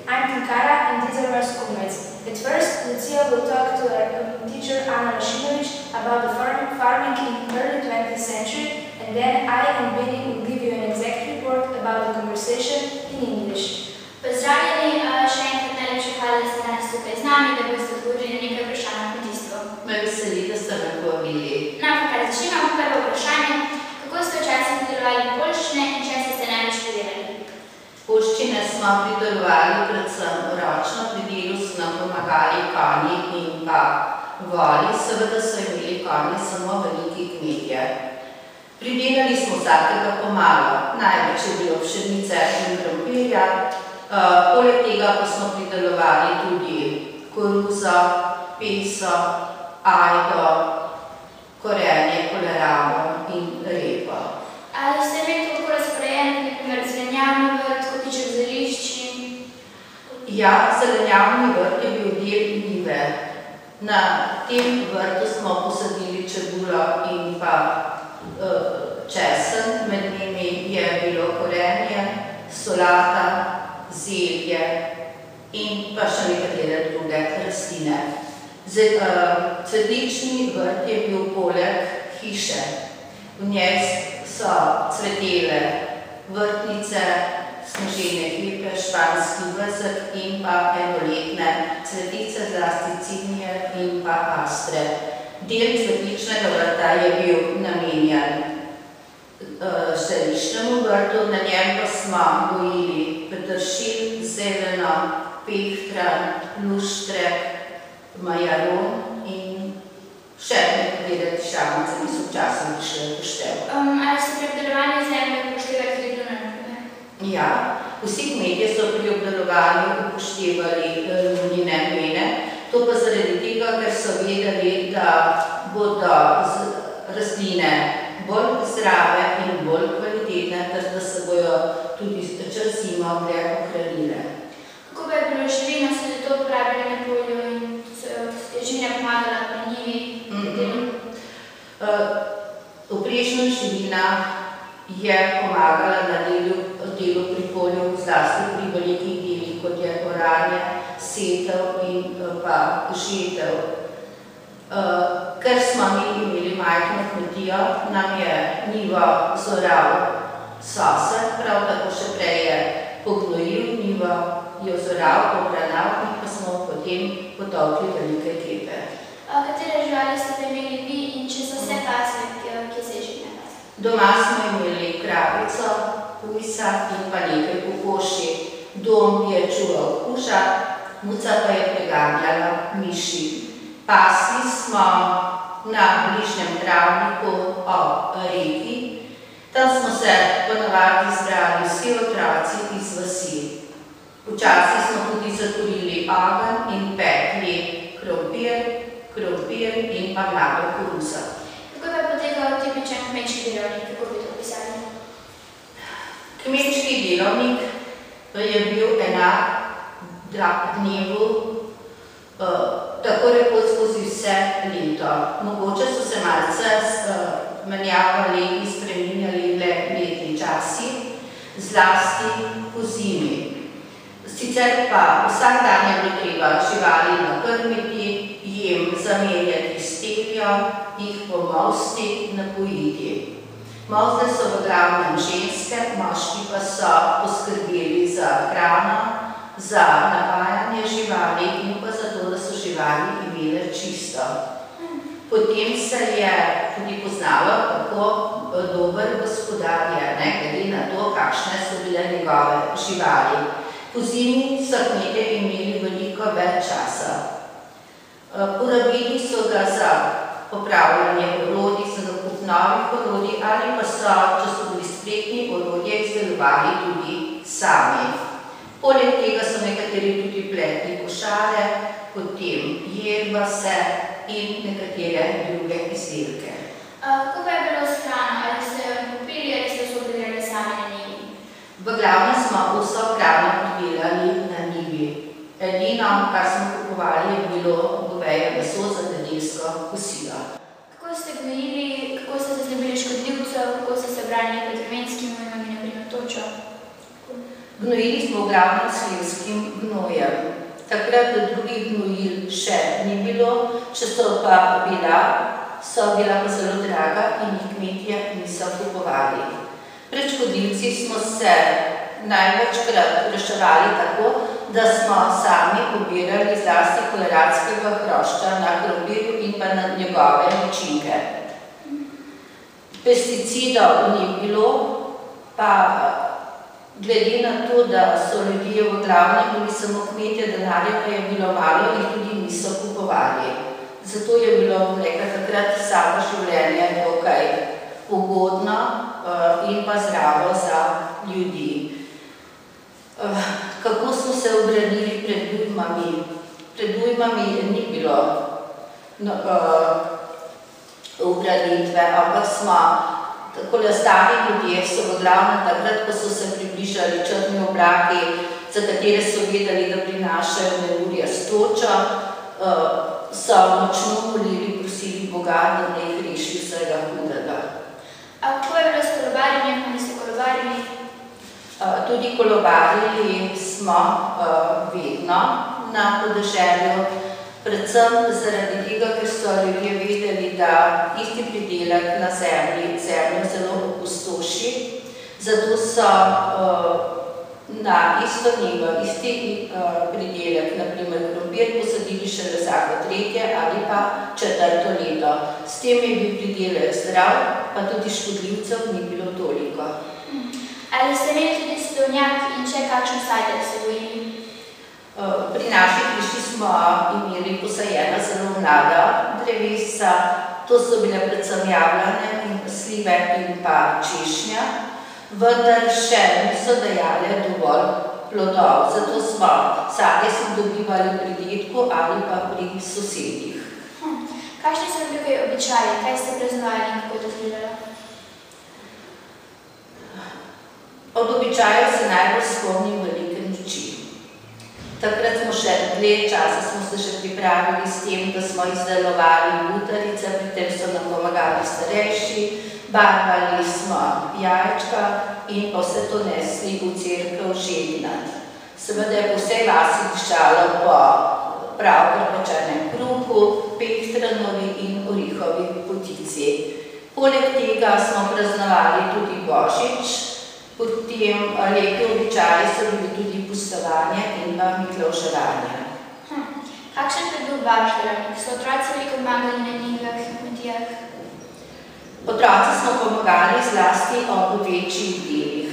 I'm Tinkara and these are my schoolmates. At first, Lucia will talk to her teacher Anna Rashimovic about the farming in early 20th century, and then I and Benny will give you an exact report about the conversation in English. Pozdravljeni, še enkrat najlepša hvala, da ste danes tukaj z nami, da boste odgovorili na nekaj vprašanj o kmetijstvu. Me veseli, da ste me povabili. Kar začnimo, prvo vprašanje. Kako ste včasih pridelovali poljščine in česa ste največ pridelali? Poljščine smo pridelovali predvsem ročno, pri delu so nam pomagali konji in pa voli, seveda so imeli konji samo veliki kmetje. Pridelali smo vsakega pomalo, največ je bilo pšenice in krompirja, poleg tega pa smo pridelovali tudi koruzo, peso, ajdo, korenje, kolerabo in repo. Ali ste imeli tako razporejen, naprimer zelenjavni vrt, kotiček zelišč? Ja, zelenjavni vrt je bil del njive. Na tem vrtu smo posadili čebulo in pa česen, med njimi je bilo korenje, solata, zelje in pa še nekatere druge rastline. Cvetlični vrt je bil poleg hiše. V njej so cvetele vrtnice, snežene kepe, španski vezek in pa enoletne cvetice, zlasti cinije in pa astre. Del cvetličnega vrta je bil namenjen zeliščnemu vrtu, na njem pa smo gojili peteršilj, zeleno, pehtran, luštrek, majaron in še nekatere tišavnice, ki so včasih prišle v poštev. Ali ste pri obdelovanju zemlje upoštevali hidrone? Ja, vsi kmetje so pri obdelovanju upoštevali lunine mene, to pa zaradi tega, ker so vedeli, da bodo rastline bolj zdrave in bolj kvalitetne, ter da se bojo tudi čez zimo dlje ohranile. Kako pa je bilo živino, ste to uporabili na polju in je živina pomagala pri njivi? Vprejšnja živina je pomagala na delu pri polju, zlasti pri velikih delih, kot je oranje, setev in pa žetev. Ker smo mi imeli majhno kmetijo, nam je njivo zoral sosed, prav tako še prej je pognojil njivo, jo zoral, pogranal in pa smo potem potolkli velike kepe. Katere živali ste imeli vi in če so vse pasme, kje se je živine pasme? Doma smo imeli kravico, pujsa in pa nekaj kokoši. Dom je čuval kuža, muca pa je preganjala miši. Pasli smo na bližnjem travniku ob reki. Tam smo se ponavadi zbrali vsi otroci iz vasi. Včasih smo tudi zakurili ogenj in pekli krompir in pa mlado koruzo. Kako je potekal tipičen kmečki delovnik, kako bi to opisali? Kmečki delovnik je bil enak dnevu, tako rekoč skozi vse leto. Mogoče so se malce menjavali in spreminjali le letni časi, zlasti po zimi. Sicer pa vsak dan je bilo treba živali nakrmiti, jim zamenjati steljo, jih pomolsti, napojiti. Molzle so v glavnem ženske, moški pa so poskrbeli za hrano, za navajanje živali in pa za to, da so živali imele čisto. Potem se je tudi poznalo, kako dober gospodar je, glede na to, kakšne so bile njegove živali. Po zimi so kmetje imeli veliko več časa. Porabili so ga za popravljanje orodij, za nakup novih orodij ali pa so, če so bili spretni, orodje izdelovali tudi sami. Poleg tega so nekateri tudi pletli košare, potem jedvase in nekatere druge izdelke. Kako pa je bilo s hrano? Ali ste jo kupili ali ste so pridelali sami na njivi? V glavnem smo vso hrano pridelali na njivi. Edino, kar smo kupovali, je bilo goveje meso za nedeljsko kosilo. Kako ste gojili, kako ste se znebili škodljivcev, kako ste se branili pred vremenskimi ujmami, na primer točo? Gnojili smo v glavnem slivskim gnojem. Takrat do drugih gnojil še ni bilo, če so pa bila pa zelo draga in jih kmetje niso kupovali. Pred škodljivci smo se največkrat reševali tako, da smo sami pobirali zlasti koleradskega hrošča na krompirju in pa na njegove učinke. Pesticidov ni bilo, pa glede na to, da so ljudje v glavnem bili samo kmetje, denarja pa je bilo malo, jih tudi niso kupovali. Zato je bilo takrat samo življenje dokaj ugodno in pa zdravo za ljudi. Kako smo se obranili pred ujmami? Pred ujmami ni bilo obranitve, ampak smo takole stari ljudje so v glavnem takrat, ko so se približali črni oblaki, za katere so vedeli, da prinašajo neurja s točo, so močno molili, prosili Boga, da ne jih reši vsega hudega. A kako je bilo s kolobarjenjem, ali ste kolobarili? Tudi kolobarili smo vedno na podeželju, predvsem zaradi tega, ker so ljudje vedeli, da isti pridelek na zemljo zelo opustoši, zato so na isto njivo, isti pridelek, naprimer krompir, posadili šele vsako tretje ali pa četrto leto. S tem je bil pridelek zdrav, pa tudi škodljivcev ni bilo toliko. Ali ste imeli tudi sadovnjak in če kakšno sadje ste gojili? Pri naši hiši smo imeli posajena zelo mlada drevesa, to so bile predvsem jablane in slive in pa češnja, vendar še niso dajale dovolj plodov, zato smo sadje dobivali pri dedku ali pa pri sosedih. Kakšni so bili običaji, kaj ste praznovali in kako to izgledalo? Od običajev se najbolj spomnim velike noči. Takrat smo še dlje časa smo se že pripravili s tem, da smo izdelovali butarice, pri tem so nam pomagali starejši, barvali smo jajčka in pa vse to nesli v cerkev žegnat. Seveda je po vsej vasi dišalo po prav pečenem kruhu, pehtranovi in orihovi potici. Poleg tega smo praznovali tudi Božič, potem lepi običaji so bili tudi pustovanje in pa miklavževanje. Kakšen je bil vaš delavnik? So otroci veliko pomagali na njivah in kmetijah? Otroci smo pomagali zlasti ob večjih delih.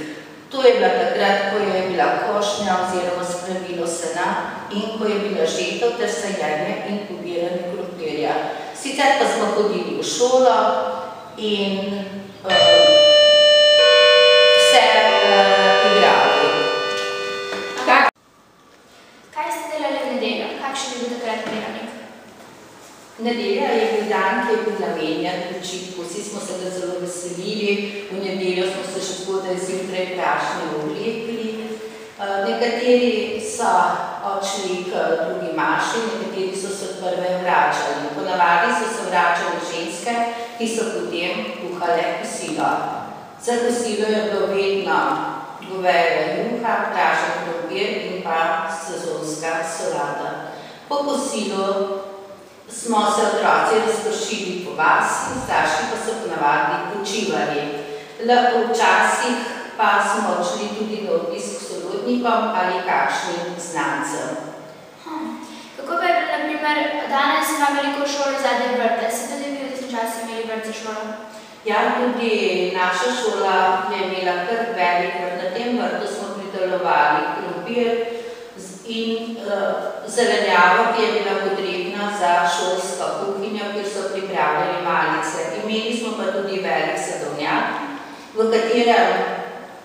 To je bila takrat, ko je bila košnja oziroma spravilo sena in ko je bila žetev ter sajenje in pobiranje krompirja. Sicer pa smo hodili v šolo in vse igrali. Kaj ste delali v nedeljo? Kakšen je bil takrat delavnik? Nedelja je bil dan, ki je bil namenjen počitku. Vsi smo se ga zelo veselili. V nedeljo smo se še zgodaj zjutraj krasno oblekli. Nekateri so odšli k drugi maši, nekateri so se od prve vračali. Ponavadi so se vračali ženske, ki so potem kuhale kosilo. Za kosilo je bilo vedno goveja juha, pražen krompir in pa sezonska solata. Po kosilu smo se otroci razpršili po vasi, starši pa so ponavadi počivali. Včasih pa smo odšli tudi na obisk k sorodnikom ali kakšnim znancem. Kako pa je bilo, na primer, danes ima veliko šolo zadnje vrte? Se tudi vi v tistem času imeli vrt za šolo? Ja, tudi naša šola je imela kar velik vrt. Na tem vrtu smo pridelovali krompir in zelenjavo, ki je bila potrebna za šolsko kuhinjo, kjer so pripravljali malice. Imeli smo pa tudi velik sadovnjak, v katerem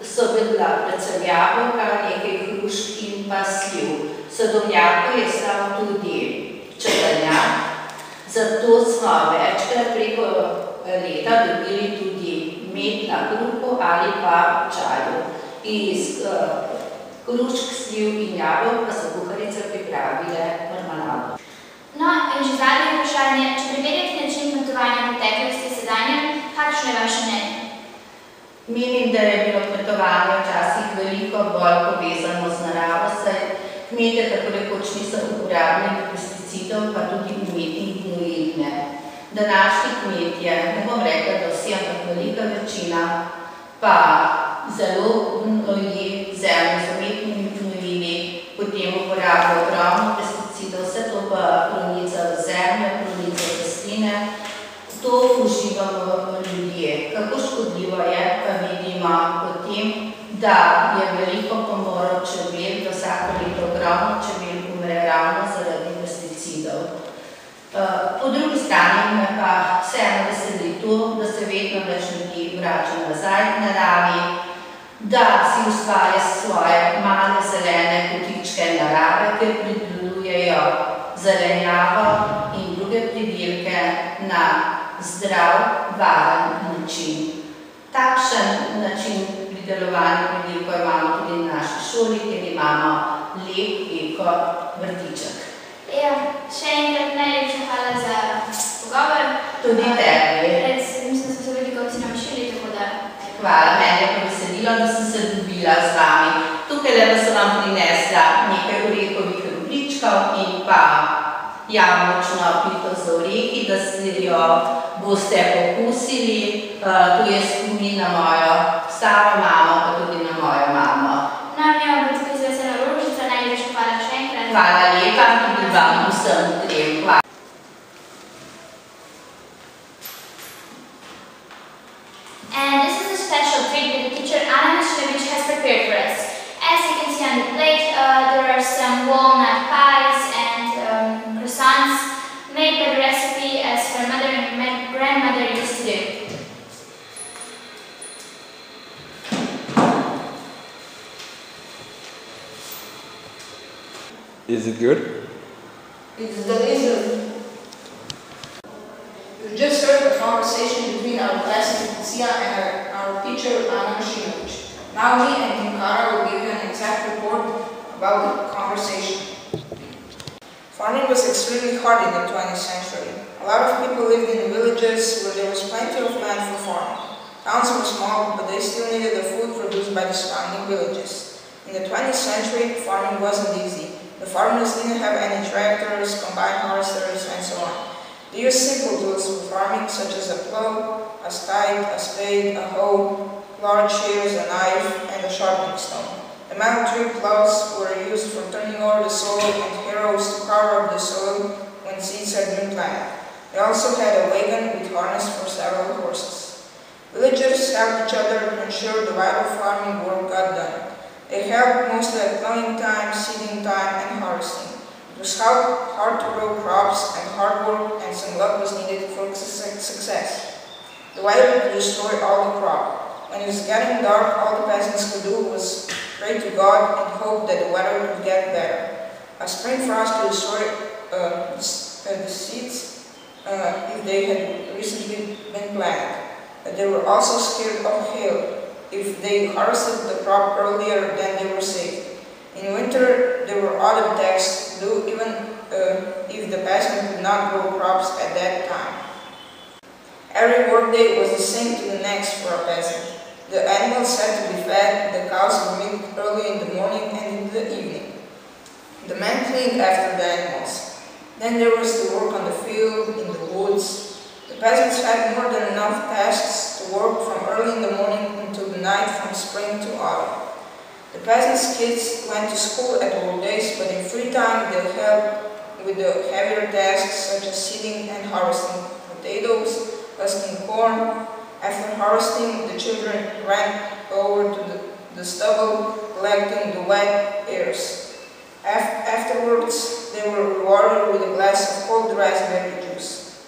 so bila predvsem jabolka, nekaj hrušk in pa sliv. V sadovnjaku je stal tudi črnjak, zato smo večkrat preko leta dobili tudi med na kruhu ali pa čaju. Iz hrušk, sliv in jabolk pa so kuharice pripravile marmelado. No, in že zadnje vprašanje, če primerjate način kmetovanja preteklosti sedanjem, kakšno je vaše mnenje? Menim, da je bilo kmetovanje včasih veliko bolj povezano z naravo, saj kmetje tako rekoč niso uporabljali pesticidov, pa tudi umetnih gnojil ne. Današnji kmetje, ne bom rekla, da vsi, ampak velika večina, pa zelo gnoji zemljo z umetnimi gnojili, potem uporabljajo ogromno pesticidov, vse to pa pronica v zemljo, pronica v rastline. To uživamo ljudje. Kako škodljivo je, pa vidimo potem, da je veliko pomorov čebel, da vsako leto ogromno čebel umre ravno zaradi pesticidov. Po drugi strani me pa vseeno veseli to, da se vedno več ljudi vrača nazaj k naravi, da si ustvarja svoje male zelene kotičke narave, ker pridelujejo zelenjavo in druge pridelke na zdrav, varen način. Takšen način pridelovanja pridelkov imamo tudi v naši šoli, kjer imamo lep eko vrtiček. Ja, še enkrat najlepša hvala za pogovor. Tudi tebi. Mislim, da smo se veliko vsi naučili, tako da... Hvala, meni je pa veselilo, da sem se dobila z vami. Tukaj le pa sem vam prinesla nekaj orehovih rubričkov in pa jabolčno pito z orehi, da si jo boste okusili. Tu je spomin na mojo staro mamo, pa tudi na mojo mamo. Nam je obrazki z veselo rožica, najlepša hvala še enkrat. Hvala lepa, tudi vam vsem trem. Hvala. And this is a special treat that the teacher Anna has prepared for us. As you can see on the plate, there are some walnut pies and croissants made by the recipe as her mother and grandmother used to do. Is it good? It's delicious. You just heard a conversation between our classmate Lucia and our teacher Anna. Now me and Tinkara will give you an exact report about the conversation. Farming was extremely hard in the 20th century. A lot of people lived in villages where there was plenty of land for farming. Towns were small, but they still needed the food produced by the surrounding villages. In the 20th century, farming wasn't easy. The farmers didn't have any tractors, combine harvesters, and so on. They used simple tools for farming, such as a plow, a scythe, a spade, a hoe, large shears, a knife, and a sharpening stone. The metal tree plows were used for turning over the soil and harrows to cover up the soil when seeds had been planted. They also had a wagon with harness for several horses. Villagers helped each other to ensure the vital farming work got done. They helped mostly at plowing time, seeding time, and harvesting. It was hard to grow crops, and hard work and some luck was needed for success. The weather could destroy all the crop. When it was getting dark, all the peasants could do was pray to God and hope that the weather would get better. A spring frost could destroy the seeds if they had recently been planted. But they were also scared of hail. If they harvested the crop earlier, then they were safe. In winter, there were other tasks to do, even if the peasant could not grow crops at that time. Every workday was the same to the next for a peasant. The animals had to be fed, the cows were milked early in the morning and in the evening. The men cleaned after the animals. Then there was the work on the field, in the woods. The peasants had more than enough tasks to work from early in the morning until the night from spring to autumn. The peasants' kids went to school at all days, but in free time they helped with the heavier tasks such as seeding and harvesting potatoes, husking corn. After harvesting, the children ran over to the stubble, collecting the wet ears. Afterwards, they were rewarded with a glass of cold raspberry juice.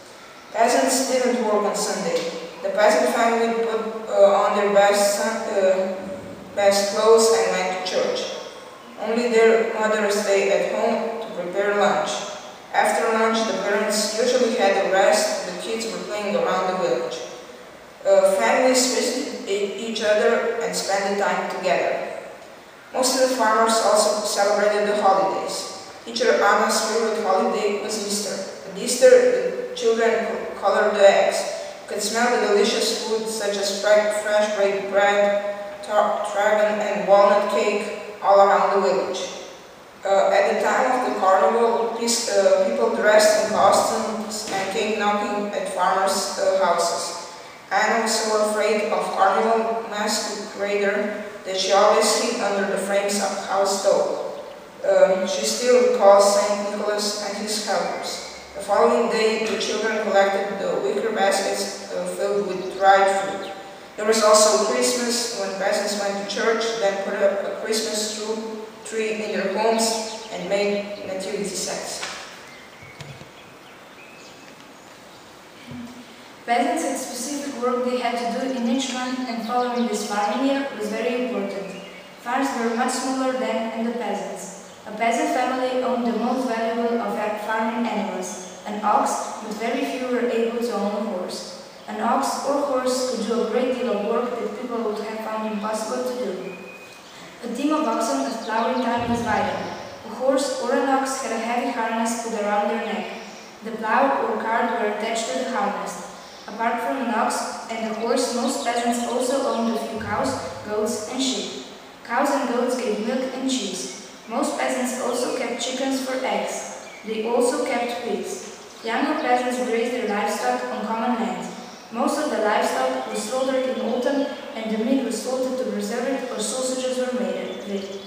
Peasants didn't work on Sunday. The peasant family put on their best clothes and went to church. Only their mothers stayed at home to prepare lunch. After lunch, the parents usually had a rest, the kids were playing around the village. Families visited each other and spent the time together. Most of the farmers also celebrated the holidays. Teacher Anna's favorite holiday was Easter. At Easter, the children colored the eggs. You could smell the delicious food such as fresh baked bread, dragon and walnut cake all around the village. At the time of the carnival, people dressed in costumes and came knocking at farmers' houses. Anna was so afraid of carnival masquerader that she always hid under the frame's house door. She still recalls St. Nicholas and his helpers. The following day, the children collected the wicker baskets filled with dried fruit. There was also Christmas, when peasants went to church, then put up a Christmas tree in their homes and made nativity sets. Peasants had specific work they had to do in each month, and following this farming year was very important. Farms were much smaller than in the peasants. A peasant family owned the most valuable of farming animals, an ox, but very few were able to own a horse. An ox or horse could do a great deal of work that people would have found impossible to do. A team of oxen at plowing time was vital. A horse or an ox had a heavy harness put around their neck. The plow or cart were attached to the harness. Apart from an ox and a horse, most peasants also owned a few cows, goats, and sheep. Cows and goats gave milk and cheese. Most peasants also kept chickens for eggs. They also kept pigs. Younger peasants grazed their livestock on common land. Most of the livestock was slaughtered in autumn, and the meat was salted to preserve it, or sausages were made of it.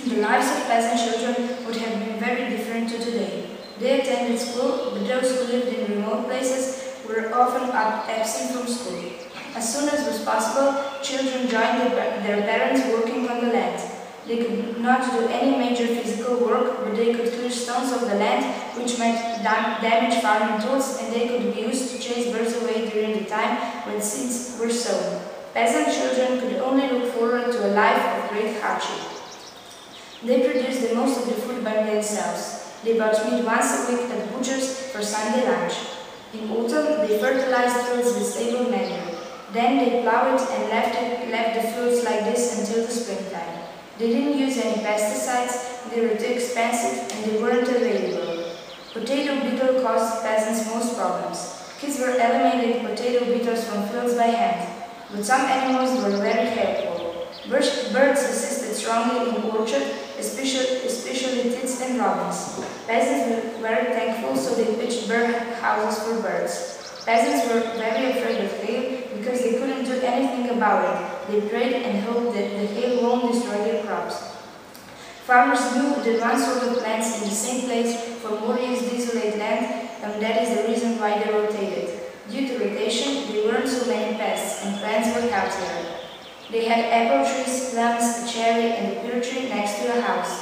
The lives of peasant children would have been very different to today. They attended school, but those who lived in remote places were often absent from school. As soon as was possible, children joined their parents working on the land. They could not do any major physical work, but they could clear stones of the land, which meant damage farming tools, and they could be used to chase birds away during the time when seeds were sown. Peasant children could only look forward to a life of great hardship. They produced the most of the food by themselves. They bought meat once a week at butchers for Sunday lunch. In autumn, they fertilized fields with stable manure. Then they plowed and left the fields like this until the springtime. They didn't use any pesticides, they were too expensive, and they weren't available. Potato beetle caused peasants most problems. Kids were eliminating potato beetles from fields by hand, but some animals were very helpful. Birds assisted strongly in orchards, especially tits and robins. Peasants were thankful, so they pitched bird houses for birds. Peasants were very afraid of hail because they couldn't do anything about it. They prayed and hoped that the hail won't destroy their crops. Farmers knew that one sort of plants in the same place for more years desolate land, and that is the reason why they rotated. Due to rotation, there weren't so many pests, and plants were healthier. They had apple trees, plums, a cherry, and a pear tree next to a house.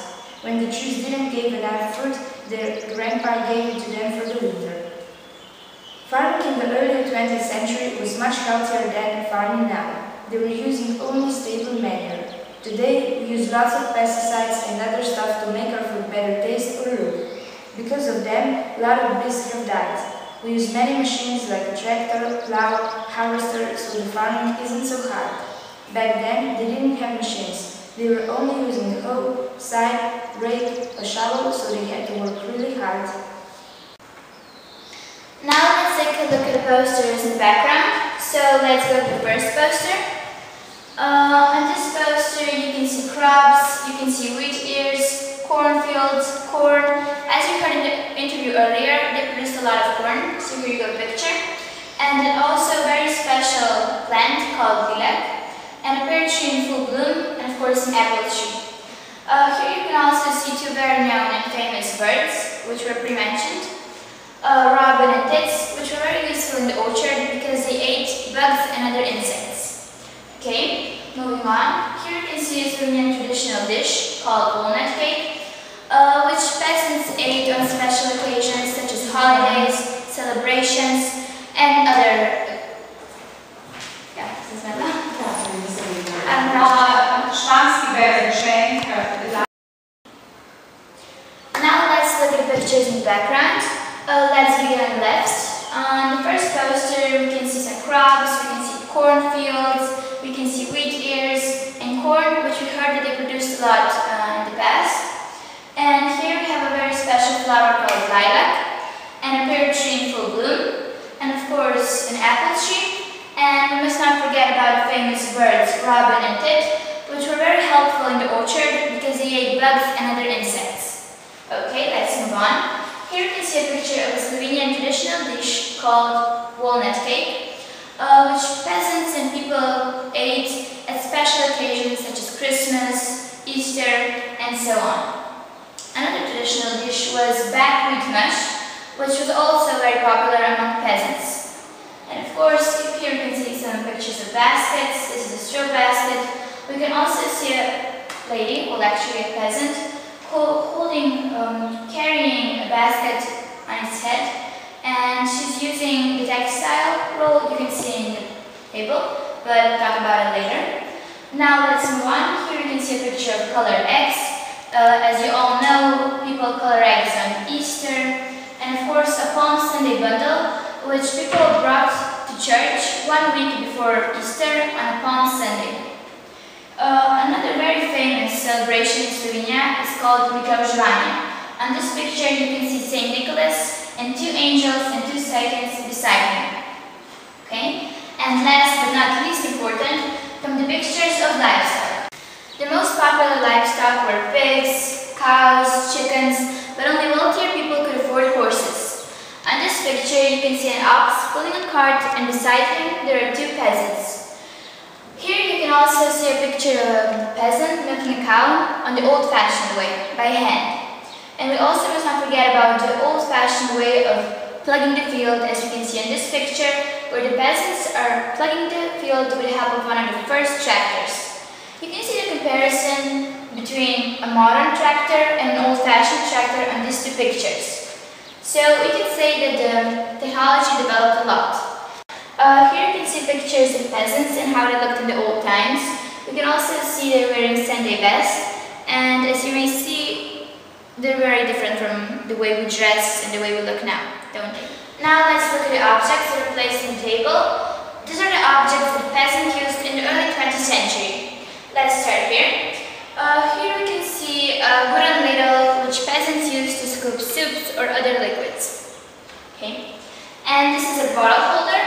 When the trees didn't give enough fruit, their grandpa gave it to them for the winter. Farming in the early 20th century was much healthier than farming now. They were using only stable manure. Today, we use lots of pesticides and other stuff to make our food better taste or look. Because of them, a lot of beasts have died. We use many machines like a tractor, plow, harvester, so the farming isn't so hard. Back then, they didn't have machines. They were only using a hoe, scythe, rake, a shovel, so they had to work really hard. Now let's take a look at the posters in the background. So let's go to the first poster. On this poster you can see crops, you can see wheat ears, cornfields, corn. As you heard in the interview earlier, they produced a lot of corn, so here you go picture. And also a very special plant called lilac, and a pear tree in full bloom, and of course an apple tree. Here you can also see two very known and famous birds, which were pre-mentioned. Robin and tits, which were very useful in the orchard because they ate bugs and other insects. Okay, moving on. Here you can see a Slovenian traditional dish called walnut cake, which peasants ate on special occasions such as holidays, celebrations, and other... Now let's look at the pictures in the background. Let's begin on the left. On the first poster we can see some crops, we can see cornfields, we can see wheat ears and corn, which we heard that they produced a lot in the past. And here we have a very special flower called lilac, and a pear tree in full bloom, and of course an apple tree, And we must not forget about famous birds, robin and tit, which were very helpful in the orchard because they ate bugs and other insects. Okay, let's move on. Here you can see a picture of a Slovenian traditional dish called walnut cake, which peasants and people ate at special occasions such as Christmas, Easter, and so on. Another traditional dish was buckwheat mush, which was also very popular among peasants. And of course, here you can see some pictures of baskets. This is a straw basket. We can also see a lady, well actually a peasant, carrying a basket on its head, and she's using the textile roll you can see in the table, but we'll talk about it later. Now let's move on. Here you can see a picture of colored eggs. As you all know, people color eggs on Easter, and of course a Palm Sunday bundle, which people brought to church 1 week before Easter on a Palm Sunday. Another very famous celebration in Slovenia is called Kmetovanje. On this picture you can see Saint Nicholas and two angels and two satans beside him. Okay? And last but not least important, come the pictures of livestock. The most popular livestock were pigs, cows, chickens, but only wealthier people could afford horses. On this picture you can see an ox pulling a cart, and beside him there are two peasants. Here you can also see a picture of a peasant milking a cow on the old-fashioned way, by hand. And we also must not forget about the old-fashioned way of plugging the field, as you can see in this picture, where the peasants are plugging the field with the help of one of the first tractors. You can see the comparison between a modern tractor and an old-fashioned tractor on these two pictures. So we can say that the technology developed a lot. Here you can see pictures of peasants and how they looked in the old times. We can also see they're wearing Sunday best, and as you may see, they're very different from the way we dress and the way we look now, don't they? Now let's look at the objects that are placed on the table. These are the objects that the peasant used in the early 20th century. Let's start here. Here we can see a wooden ladle which peasants used to scoop soups or other liquids. Okay. And this is a bottle holder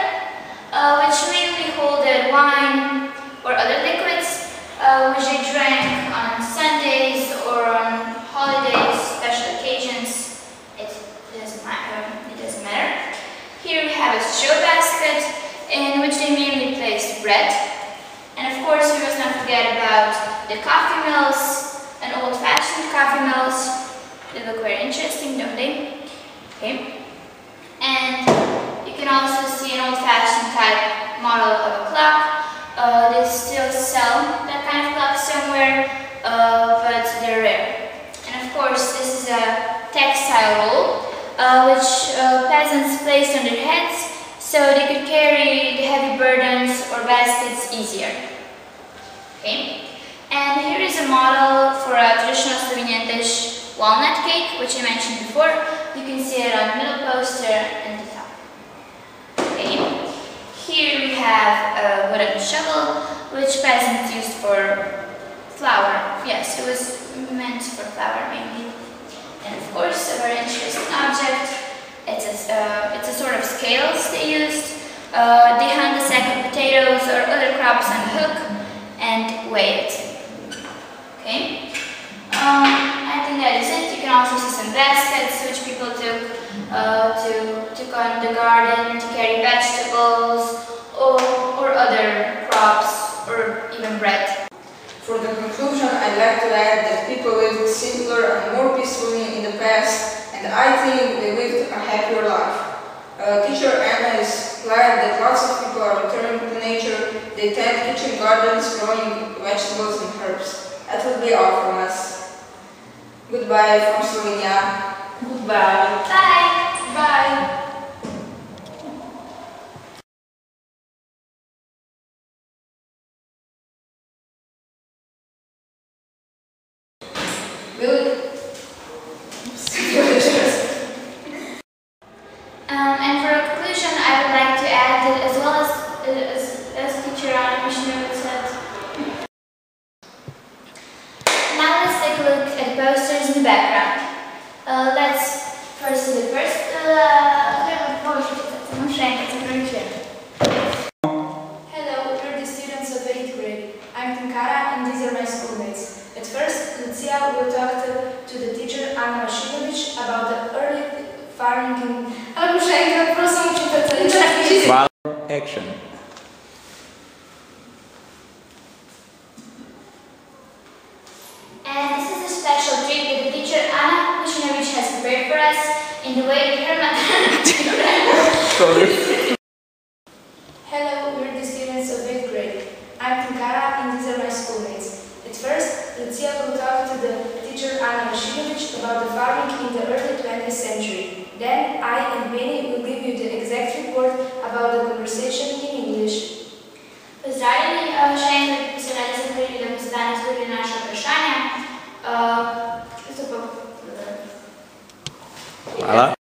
which mainly holded wine or other liquids which they drank on Sundays or on holidays, special occasions. It doesn't matter. Here we have a straw basket in which they mainly placed bread. And of course, we must not forget about the coffee mills, and old-fashioned coffee mills. They look very interesting, don't they? Okay. And you can also see an old-fashioned type model of a clock. They still sell that kind of clock somewhere, but they're rare. And of course, this is a textile roll, which peasants placed on their heads so they could carry the heavy burdens or baskets easier. Okay. And here is a model for a traditional Slovenian dish, walnut cake, which I mentioned before. You can see it on the middle poster and the top. Okay. Here we have a wooden shovel, which peasants used for flour. Yes, it was meant for flour mainly. And of course, a very interesting object. It's a sort of scales they used. They hung a sack of potatoes or other crops on a hook and weigh it. Okay. I think that is it. You can also see some baskets which people took on the garden to carry vegetables or other crops or even bread. For the conclusion, I'd like to add that people lived simpler and more peacefully in the past, and I think they lived a happier life. Teacher Anna is glad that lots of people are returning to nature. They tend kitchen gardens, growing vegetables and herbs. That would be all from us. Goodbye from Slovenia. Goodbye. Bye. Bye. And for a conclusion, I would like to add that as well as teacher Anna said. Now let's take a look at the posters in the background. Let's first do the first. Lucia will talk to the teacher Anna Mašinović about the early farming in... Alebo še enkrat, prosim, učiteljico. Hvala. Action. And this is a special treat that the teacher Anna Mašinović has prepared for us in the way that her mother... Sorry. Hello, we're the students of 8th grade. I'm Tinkara and these are my schoolmates. At first, Lucia will talk to the teacher Anna Mašinović about the farming in the early 20th century. Then I and Benny will give you the exact report about the conversation in English. Pozdravljeni, še enkrat bi se radi zahvalili, da boste danes dobili naše vprašanja. Hvala.